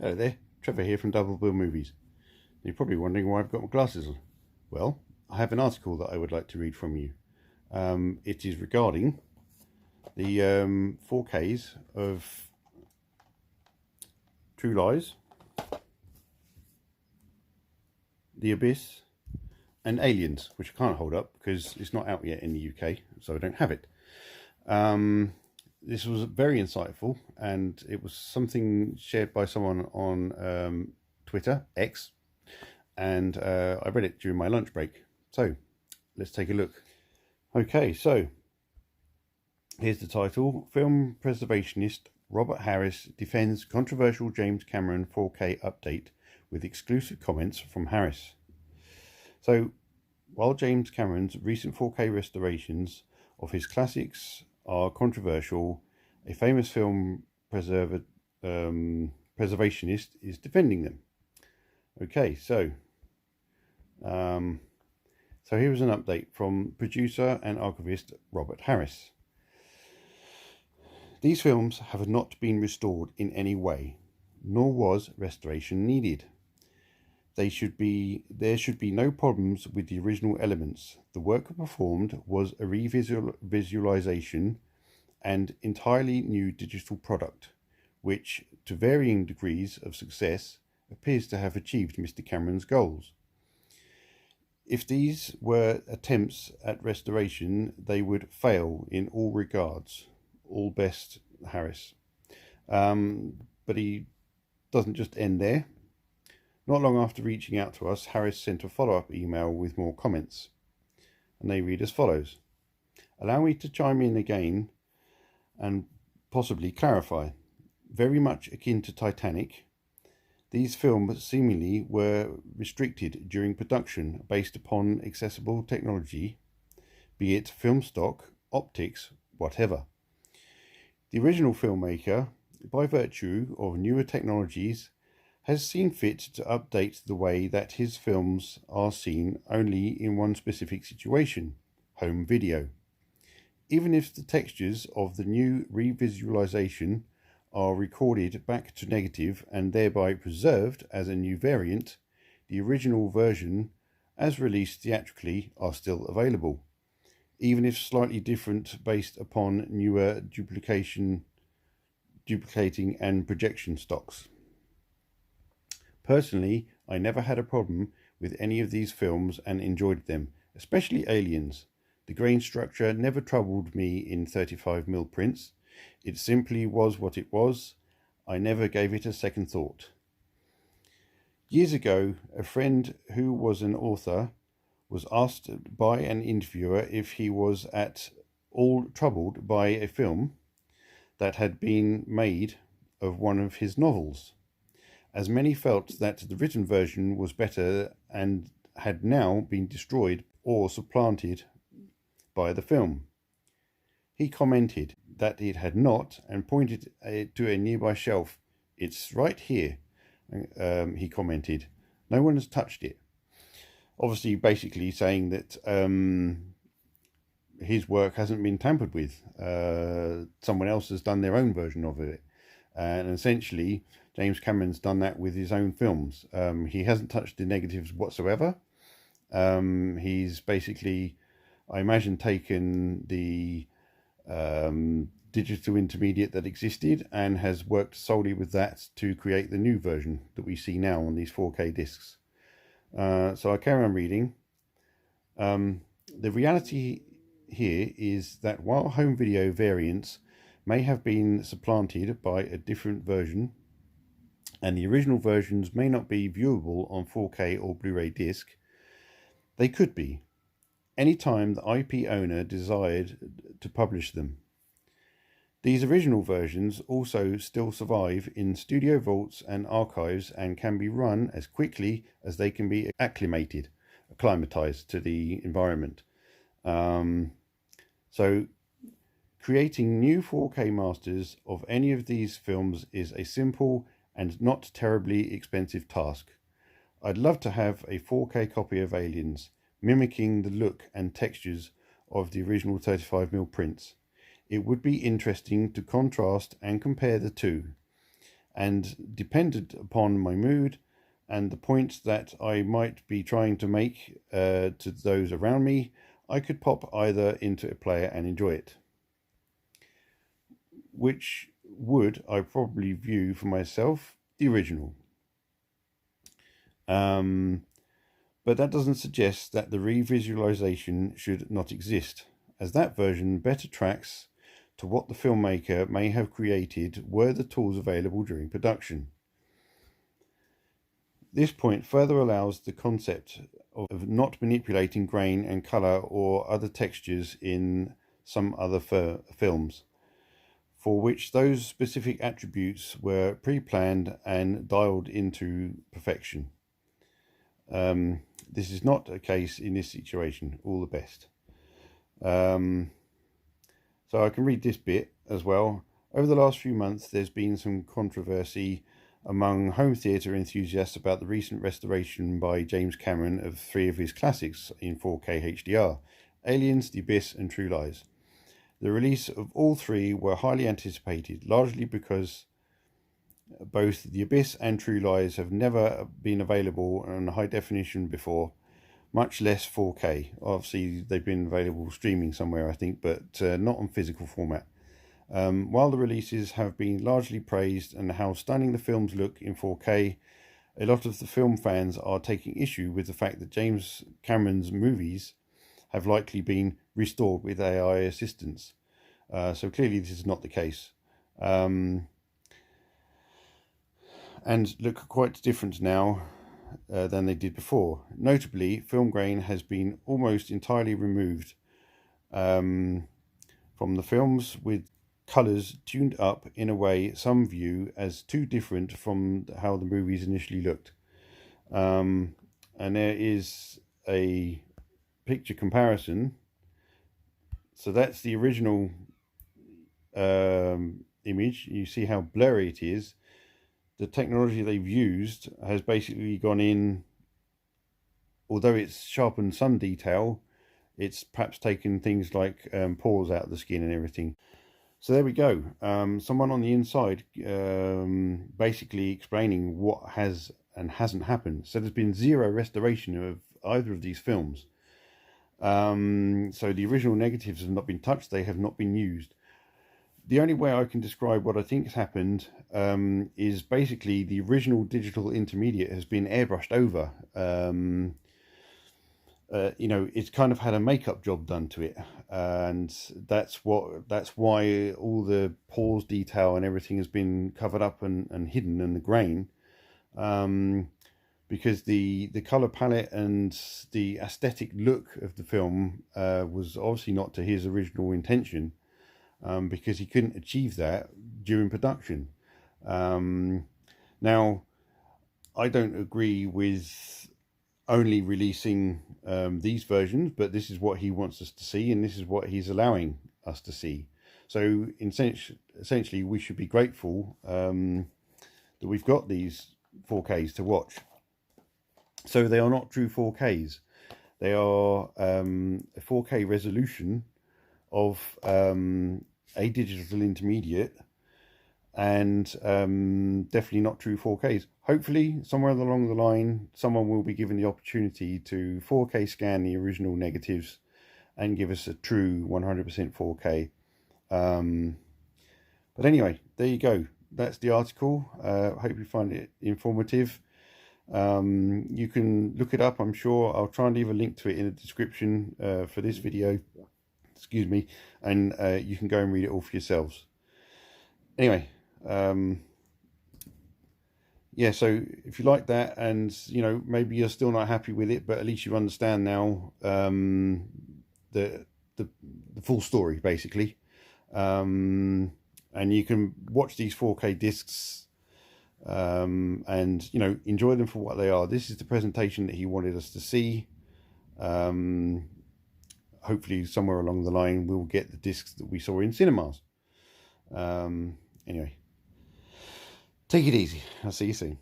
Hello there, Trevor here from Double Bill Movies. You're probably wondering why I've got my glasses on. Well, I have an article that I would like to read from you. It is regarding the 4Ks of True Lies, The Abyss, and Aliens, which I can't hold up because it's not out yet in the UK, so I don't have it. This was very insightful, and it was something shared by someone on Twitter, X, and I read it during my lunch break. So let's take a look. Okay, so here's the title. Film preservationist Robert Harris defends controversial James Cameron 4K update with exclusive comments from Harris. So while James Cameron's recent 4K restorations of his classics are controversial, a famous film preservationist is defending them. Okay, so here is an update from producer and archivist Robert Harris. These films have not been restored in any way, nor was restoration needed. There should be no problems with the original elements. The work performed was a revisualization and entirely new digital product, which, to varying degrees of success, appears to have achieved Mr. Cameron's goals. If these were attempts at restoration, they would fail in all regards. All best, Harris. But he doesn't just end there. Not long after reaching out to us, Harris sent a follow-up email with more comments, and they read as follows. Allow me to chime in again and possibly clarify. Very much akin to Titanic, these films seemingly were restricted during production based upon accessible technology, be it film stock, optics, whatever. The original filmmaker, by virtue of newer technologies, has seen fit to update the way that his films are seen only in one specific situation, home video. Even if the textures of the new revisualization are recorded back to negative and thereby preserved as a new variant, the original version, as released theatrically, are still available, even if slightly different based upon newer duplicating and projection stocks. Personally, I never had a problem with any of these films and enjoyed them, especially Aliens. The grain structure never troubled me in 35mm prints. It simply was what it was. I never gave it a second thought. Years ago, a friend who was an author was asked by an interviewer if he was at all troubled by a film that had been made of one of his novels, as many felt that the written version was better and had now been destroyed or supplanted by the film. He commented that it had not and pointed to a nearby shelf. It's right here, he commented. No one has touched it. Obviously, basically saying that his work hasn't been tampered with. Someone else has done their own version of it. And essentially, James Cameron's done that with his own films. He hasn't touched the negatives whatsoever. He's basically, I imagine, taken the digital intermediate that existed and has worked solely with that to create the new version that we see now on these 4K discs. So I carry on reading. The reality here is that while home video variants may have been supplanted by a different version, and the original versions may not be viewable on 4K or Blu-ray disc, they could be, anytime the IP owner desired to publish them. These original versions also still survive in studio vaults and archives and can be run as quickly as they can be acclimatized to the environment. So creating new 4K masters of any of these films is a simple and not terribly expensive task. I'd love to have a 4K copy of Aliens, mimicking the look and textures of the original 35mm prints. It would be interesting to contrast and compare the two, and depended upon my mood and the point that I might be trying to make to those around me, I could pop either into a player and enjoy it. Which would I probably view for myself the original. But that doesn't suggest that the revisualization should not exist, as that version better tracks to what the filmmaker may have created were the tools available during production. This point further allows the concept of not manipulating grain and colour or other textures in some other films, for which those specific attributes were pre-planned and dialed into perfection. This is not a case in this situation. All the best. So I can read this bit as well. Over the last few months, there's been some controversy among home theatre enthusiasts about the recent restoration by James Cameron of 3 of his classics in 4K HDR, Aliens, The Abyss and True Lies. The release of all 3 were highly anticipated, largely because both The Abyss and True Lies have never been available in high definition before, much less 4K. Obviously, they've been available streaming somewhere, I think, but not on physical format. While the releases have been largely praised and how stunning the films look in 4K, a lot of the film fans are taking issue with the fact that James Cameron's movies have likely been restored with AI assistance. So clearly this is not the case. And look quite different now than they did before. Notably, film grain has been almost entirely removed from the films, with colours tuned up in a way some view as too different from how the movies initially looked. And there is a picture comparison. So that's the original image. You see how blurry it is. The technology they've used has basically gone in, although it's sharpened some detail, it's perhaps taken things like pores out of the skin and everything. So there we go. Someone on the inside basically explaining what has and hasn't happened. So there's been zero restoration of either of these films. So the original negatives have not been touched. They have not been used. The only way I can describe what I think has happened is basically the original digital intermediate has been airbrushed over. You know, it's kind of had a makeup job done to it, and that's why all the pores detail and everything has been covered up and hidden, and the grain, because the color palette and the aesthetic look of the film was obviously not to his original intention, because he couldn't achieve that during production. Now, I don't agree with only releasing these versions, but this is what he wants us to see, and this is what he's allowing us to see. So essentially we should be grateful that we've got these 4Ks to watch. So they are not true 4Ks. They are a 4K resolution of a digital intermediate, and definitely not true 4Ks. Hopefully, somewhere along the line, someone will be given the opportunity to 4K scan the original negatives and give us a true 100% 4K. But anyway, there you go. That's the article. Hope you find it informative. You can look it up, I'm sure. I'll try and leave a link to it in the description for this video. Excuse me. And you can go and read it all for yourselves. Anyway, yeah, so if you like that, and you know, maybe you're still not happy with it, but at least you understand now the full story, basically, and you can watch these 4K discs and you know, enjoy them for what they are. This is the presentation that he wanted us to see. Hopefully somewhere along the line we'll get the discs that we saw in cinemas. Anyway, take it easy. I'll see you soon.